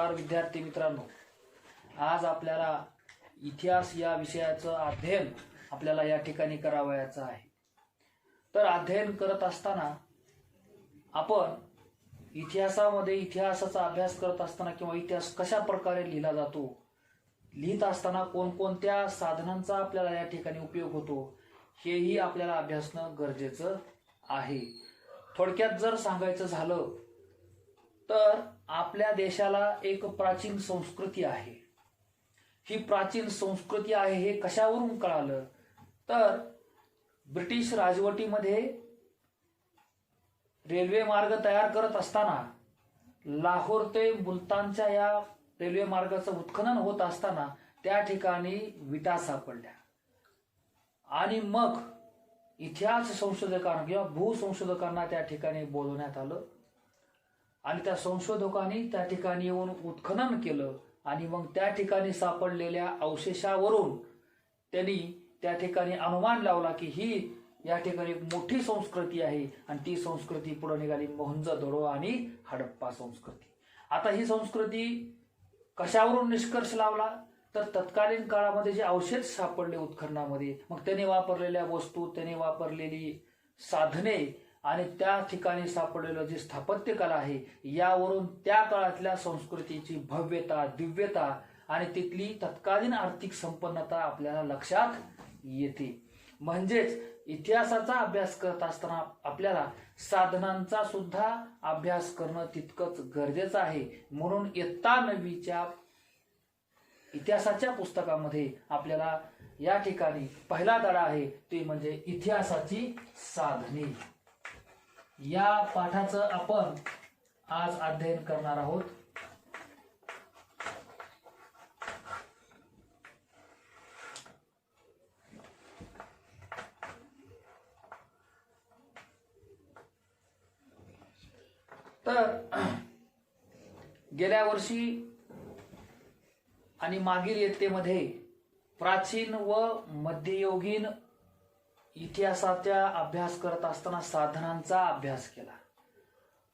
नमस्कार विद्यार्थी मित्रांनो, आज आपल्याला इतिहास या विषयाचं अध्ययन आपल्याला या ठिकाणी करावयाचं आहे। तर अध्ययन करत असताना आपण इतिहासामध्ये इतिहासाचा अभ्यास करत असताना किंवा इतिहास कशा प्रकारे लिहिला जातो, लिहित असताना कोणकोणत्या साधनांचा आपल्याला या ठिकाणी उपयोग होतो हेही आपल्याला अभ्यासणं गरजेचं आहे। थोडक्यात जर सांगायचं झालं तर आपल्या देशाला एक प्राचीन संस्कृती आहे। ही प्राचीन संस्कृती आहे हे कशावरून कळालं तर ब्रिटिश राजवटीमध्ये रेल्वे मार्ग तयार करत असताना लाहोर ते मुलतानच्या या रेल्वे मार्गाचं उत्खनन होत असताना त्या ठिकाणी विटा सापडल्या आणि मग इतिहास संशोधकांना किंवा भूसंशोधकांना त्या ठिकाणी बोलवण्यात आलं आणि त्या संशोधकांनी त्या ठिकाणी येऊन उत्खनन केलं आणि मग त्या ठिकाणी सापडलेल्या अवशेषावरून त्यांनी त्या ठिकाणी अनुमान लावला की ही या ठिकाणी मोठी संस्कृती आहे आणि ती संस्कृती पुढे निघाली मोहनजोदडो आणि हडप्पा संस्कृती। आता ही संस्कृती कशावरून निष्कर्ष लावला तर तत्कालीन काळामध्ये जे अवशेष सापडले उत्खननामध्ये, मग त्याने वापरलेल्या वस्तू, त्याने वापरलेली साधने आणि त्या ठिकाणी सापडलेलं जे स्थापत्यकला आहे यावरून त्या काळातल्या संस्कृतीची भव्यता, दिव्यता आणि तिथली तत्कालीन आर्थिक संपन्नता आपल्याला लक्षात येते। म्हणजेच इतिहासाचा अभ्यास करत असताना आपल्याला साधनांचा सुद्धा अभ्यास करणं तितकंच गरजेचं आहे। म्हणून इयत्ता 9वीच्या इतिहासाच्या पुस्तकामध्ये आपल्याला या ठिकाणी पहिला धडा आहे ते म्हणजे इतिहासाची साधने। या पाठाचं आपण आज अध्ययन करणार आहोत। तर गेल्या वर्षी आणि मागील इयत्तेमध्ये प्राचीन व मध्ययुगीन इतिहासाचा अभ्यास करत असताना साधनांचा अभ्यास केला,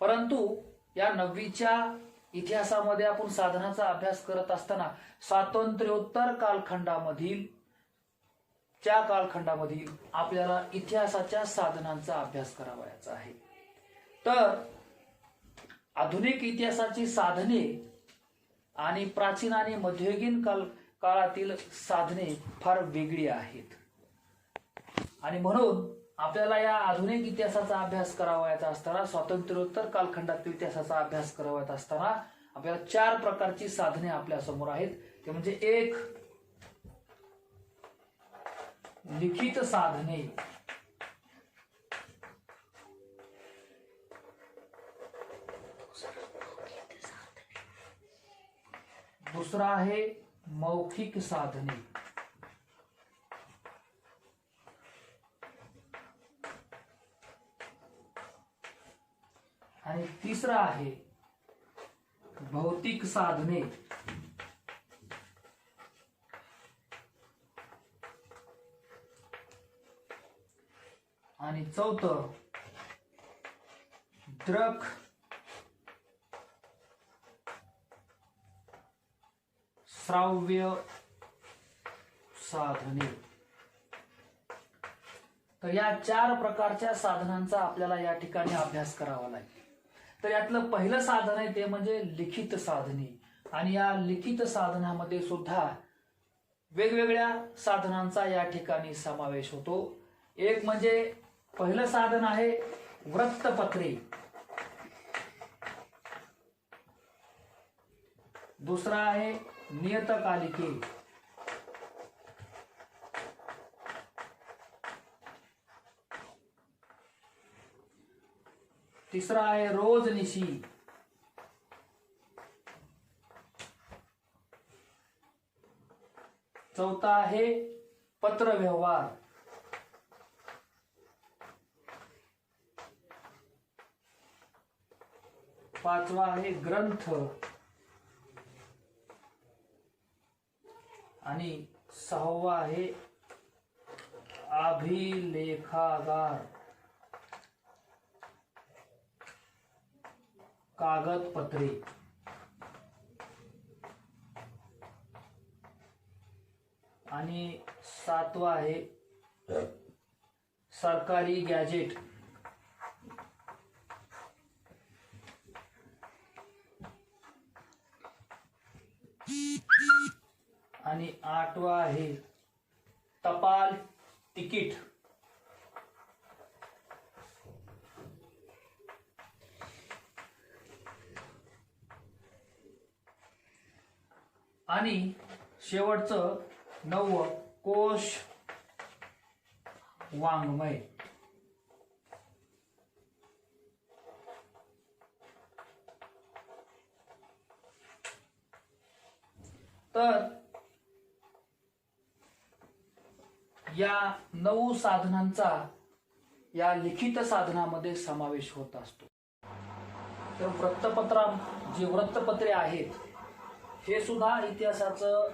परंतु या 9वीच्या इतिहासामध्ये आपण साधनांचा अभ्यास करत असताना स्वातंत्र्योत्तर कालखंडामधील आपल्याला इतिहासाच्या साधनांचा अभ्यास करावयाचा आहे। तर आधुनिक इतिहासाची साधने आणि प्राचीन आणि मध्ययुगीन काळातील साधने फार वेगळी आहेत आणि म्हणून आपल्याला या आधुनिक इतिहासाचा अभ्यास करावयाचा असताना, स्वातंत्र्योत्तर कालखंडातील इतिहासाचा अभ्यास करावयाचा असताना आपल्याला 4 प्रकारची साधने आपल्या समोर आहेत। ते म्हणजे 1 लिखित साधने, दुसरा आहे मौखिक साधने आणि तिसरा आहे भौतिक साधने आणि चौथं दृक श्राव्य साधने। तर या 4 प्रकारच्या साधनांचा आपल्याला या ठिकाणी अभ्यास करावा लागेल। तर यातलं पहिलं साधन आहे ते म्हणजे लिखित साधने आणि या लिखित साधनामध्ये सुद्धा वेगवेगळ्या साधनांचा या ठिकाणी समावेश होतो। एक म्हणजे पहिलं साधन आहे वृत्तपत्रे, दुसरा आहे नियतकालिके, तिसरा आहे रोजनिशी, चौथा आहे पत्रव्यवहार, पाचवा आहे ग्रंथ आणि 6वा आहे अभिलेखागार, कागदपत्रे। आणि 7वा आहे सरकारी गॅजेट. आणि 8वा आहे टपाल तिकीट. आणि शेवटचं 9वं कोश वाङ्मय. तर या 9 साधनांचा या लिखित साधनामध्ये समावेश होत असतो. तर जी वृत्तपत्रे आहेत हे सुद्धा इतिहासाचं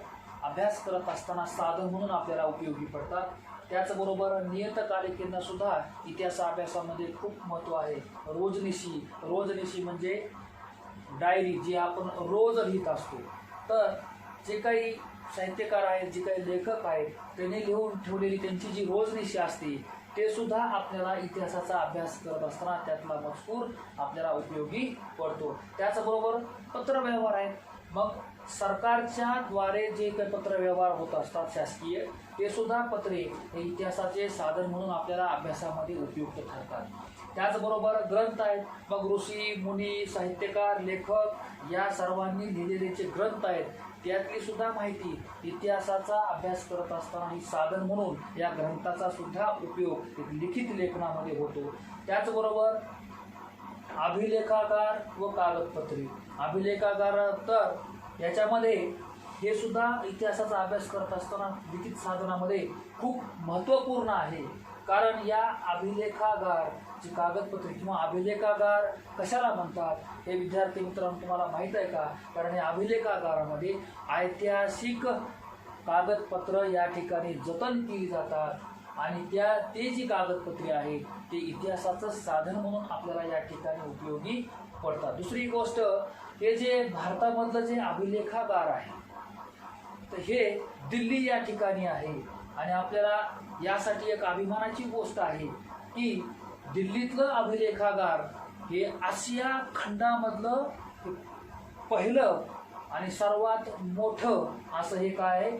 अभ्यास करत असताना साधन म्हणून आपल्याला उपयोगी पडतात. त्याचबरोबर नियतकालिकेंना सुद्धा इतिहास अभ्यासामध्ये खूप महत्त्व आहे. रोजनिशी म्हणजे डायरी जी आपण रोज लिहित असतो. तर जे काही साहित्यकार आहेत, जे काही लेखक आहेत, त्यांनी लिहून ठेवलेली त्यांची जी रोजनिशी असते ते सुद्धा आपल्याला इतिहासाचा अभ्यास करत असताना त्यातला मजकूर आपल्याला उपयोगी पडतो. त्याचबरोबर पत्रव्यवहार आहेत. मग सरकारच्या द्वारे जे काही पत्रव्यवहार होत असतात शासकीय, ते सुद्धा पत्रे हे इतिहासाचे साधन म्हणून आपल्याला अभ्यासामध्ये उपयुक्त ठरतात. त्याचबरोबर ग्रंथ आहेत. मग ऋषी मुनी, साहित्यकार, लेखक या सर्वांनी लिहिलेले जे ग्रंथ आहेत त्यातली सुद्धा माहिती इतिहासाचा अभ्यास करत असताना ही साधन म्हणून या ग्रंथाचा सुद्धा उपयोग लिखित लेखनामध्ये होतो. त्याचबरोबर अभिलेखागार व कागदपत्रे. अभिलेखागार तर याच्यामध्ये हे सुद्धा इतिहासाचा अभ्यास करत असताना लिखित साधनामध्ये खूप महत्त्वपूर्ण आहे. कारण या अभिलेखागार जी कागदपत्रे किंवा अभिलेखागार कशाला म्हणतात हे विद्यार्थी मित्रांनो तुम्हाला माहीत आहे का? कारण या अभिलेखागारामध्ये ऐतिहासिक कागदपत्र या ठिकाणी जतन केली जातात आणि ते जी कागदपत्रे आहेत ते इतिहासाचं साधन म्हणून आपल्याला या ठिकाणी उपयोगी पडतात. दुसरी गोष्ट, हे जे भारतामधलं जे अभिलेखागार आहे तर हे दिल्ली या ठिकाणी आहे. आणि आपल्याला यासाठी एक अभिमानाची गोष्ट आहे की दिल्लीतलं अभिलेखागार हे आशिया खंडामधलं पहिलं आणि सर्वात मोठं असं हे काय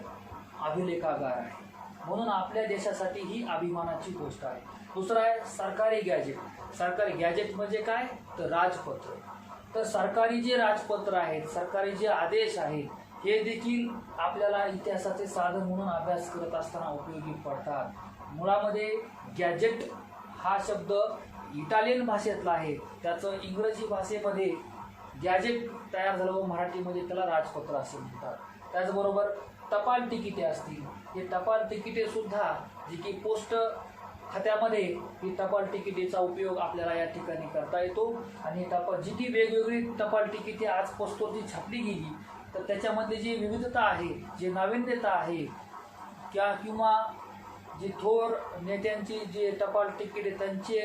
अभिलेखागार आहे. म्हणून आपल्या देशासाठी ही अभिमानाची गोष्ट आहे. दुसरं आहे सरकारी गॅजेट. सरकारी गॅजेट म्हणजे काय तर राजपत्र. तर सरकारी जे राजपत्र आहेत, सरकारी जे आदेश आहेत हे देखील आपल्याला इतिहासाचे साधन म्हणून अभ्यास करत असताना उपयोगी पडतात. मुळामध्ये गॅजेट हा शब्द इटालियन भाषेतला आहे. त्याचं इंग्रजी भाषेमध्ये गॅजेट तयार झालं व मराठीमध्ये त्याला राजपत्र असे म्हणतात. त्याचबरोबर टपाल तिकिटे असतील. हे टपाल तिकिटे सुद्धा जी की पोस्ट खात्यामध्ये ही टपाल तिकिटेचा उपयोग आपल्याला या ठिकाणी करता येतो. आणि जी की वेगवेगळी टपाल तिकिटे आज पोस्टवरती छापली गेली तर त्याच्यामध्ये जी विविधता आहे, जे नाविन्यता आहे किंवा जी थोर नेत्यांची जे टपाल तिकिटे त्यांचे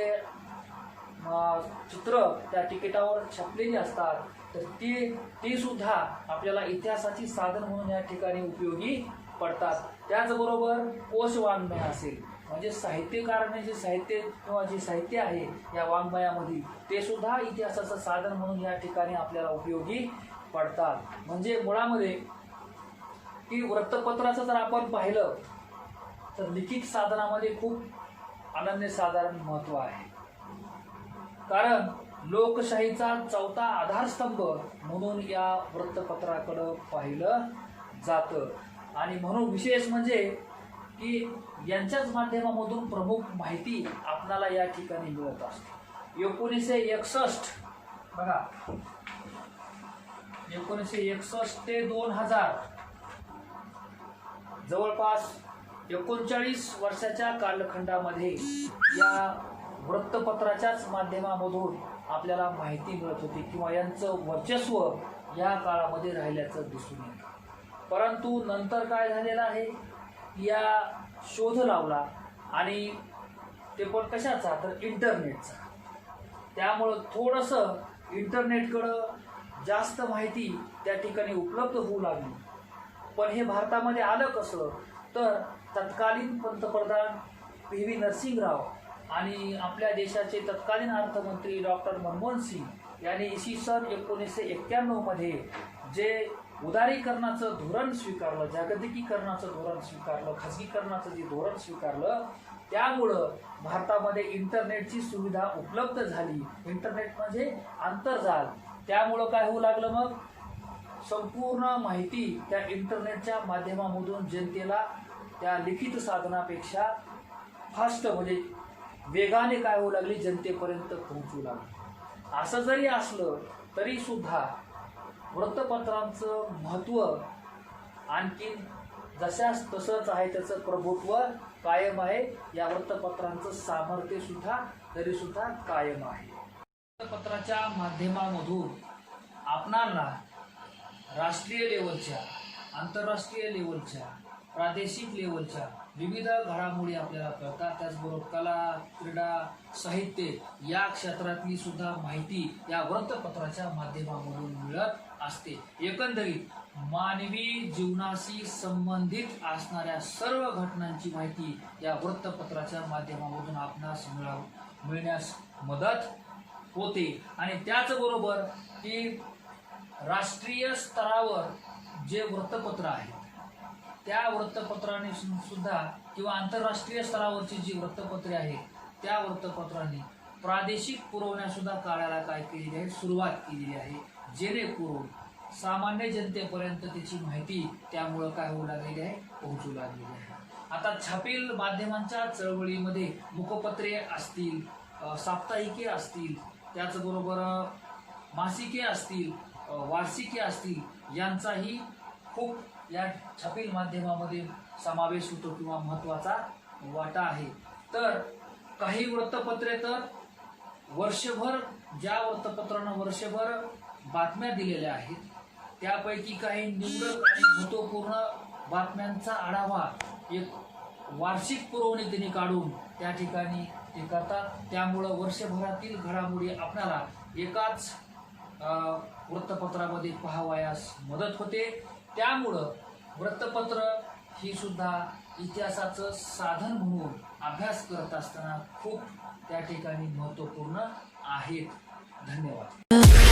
चित्र त्या तिकिटावर छापलेली असतात तर ती सुद्धा आपल्याला इतिहासाची साधन म्हणून या ठिकाणी उपयोगी पडतात. त्याचबरोबर कोश वाङ्मय असेल म्हणजे साहित्यकाराने जे साहित्य किंवा जे साहित्य आहे या वाङ्मयामध्ये ते सुद्धा इतिहासाचं साधन म्हणून या ठिकाणी आपल्याला उपयोगी पडतात. म्हणजे मुळामध्ये की वृत्तपत्राचं जर आपण पाहिलं तर लिखित साधनामध्ये खूप अनन्यसाधारण महत्त्व आहे. कारण लोकशाहीचा चौथा आधारस्तंभ म्हणून या वृत्तपत्राकडं पाहिलं जातं. आणि म्हणून विशेष म्हणजे की यांच्याच माध्यमामधून प्रमुख माहिती आपल्याला या ठिकाणी मिळत असते. 1961 बघा 1961 ते 2000 जवळपास 39 वर्षाच्या कालखंडामध्ये या वृत्तपत्राच्याच माध्यमामधून आपल्याला माहिती मिळत होती किंवा यांचं वर्चस्व या काळामध्ये राहिल्याचं दिसून येतं. परंतु नंतर काय झालेलं आहे, या शोध लावला आणि ते पण कशाचा तर इंटरनेटचा. त्यामुळं थोडंसं इंटरनेटकडं जास्त माहिती त्या ठिकाणी उपलब्ध होऊ लागली. पण हे भारतामध्ये आलं कसं तर तत्कालीन पंतप्रधान PV नरसिंहराव आणि आपल्या देशाचे तत्कालीन अर्थमंत्री डॉक्टर मनमोहन सिंग यांनी इसवी सन 1991 मध्ये जे उदारीकरणाचं धोरण स्वीकारलं, जागतिकीकरणाचं धोरण स्वीकारलं, खाजगीकरणाचं जे धोरण स्वीकारलं, त्यामुळं भारतामध्ये इंटरनेटची सुविधा उपलब्ध झाली. इंटरनेट म्हणजे आंतरजाल. त्यामुळं काय होऊ लागलं, मग संपूर्ण माहिती त्या इंटरनेटच्या माध्यमामधून जनतेला त्या लिखित साधनापेक्षा फास्ट म्हणजे वेगाने काय होऊ लागली, जनतेपर्यंत पोहोचू लागली. असं जरी असलं तरी सुद्धा वृत्तपत्रांचं महत्त्व आणखीन जशास तसंच आहे, त्याचं प्रभुत्व कायम आहे. या वृत्तपत्रांचं सामर्थ्य सुद्धा तरी सुद्धा कायम आहे. वृत्तपत्राच्या माध्यमामधून आपणाला राष्ट्रीय लेवलच्या, आंतरराष्ट्रीय लेवलच्या, प्रादेशिक लेवलच्या विविध घडामोडी आपल्याला कळतात. त्याचबरोबर कला, क्रीडा, साहित्य या क्षेत्रातली सुद्धा माहिती या वृत्तपत्राच्या माध्यमामधून मिळत असते. एकंदरीत मानवी जीवनाशी संबंधित असणाऱ्या सर्व घटनांची माहिती या वृत्तपत्राच्या माध्यमामधून आपणास मिळण्यास मदत होते. आणि त्याचबरोबर की राष्ट्रीय स्तरावर जे वृत्तपत्र आहेत त्या वृत्तपत्रांनी सुद्धा किंवा आंतरराष्ट्रीय स्तरावरची जी वृत्तपत्रे आहेत त्या वृत्तपत्रांनी प्रादेशिक पुरवण्यासुद्धा काळाला काय केलेली आहे, सुरुवात केलेली आहे, जेणेकरून सामान्य जनतेपर्यंत त्याची माहिती त्यामुळं काय होऊ लागलेली आहे, पोहोचू लागलेली आहे. आता छापील माध्यमांच्या चळवळीमध्ये मुखपत्रे असतील, साप्ताहिके असतील, त्याचबरोबर मासिके असतील, वार्षिके असतील, यांचाही खूप या छापील माध्यमामध्ये समावेश होतो किंवा महत्त्वाचा वाटा आहे. तर काही वृत्तपत्रे तर वर्षभर, ज्या वृत्तपत्रांना वर्षभर बातम्या दिलेल्या आहेत त्यापैकी काही निवडक आणि महत्त्वपूर्ण बातम्यांचा आढावा एक वार्षिक पुरवणी त्यांनी काढून त्या ठिकाणी ते करतात. त्यामुळं वर्षभरातील घडामोडी आपल्याला एकाच वृत्तपत्रामध्ये पाहावयास मदत होते. त्यामुळं वृत्तपत्र ही सुद्धा इतिहासाचं साधन म्हणून अभ्यास करत असताना खूप त्या ठिकाणी महत्त्वपूर्ण आहेत. धन्यवाद.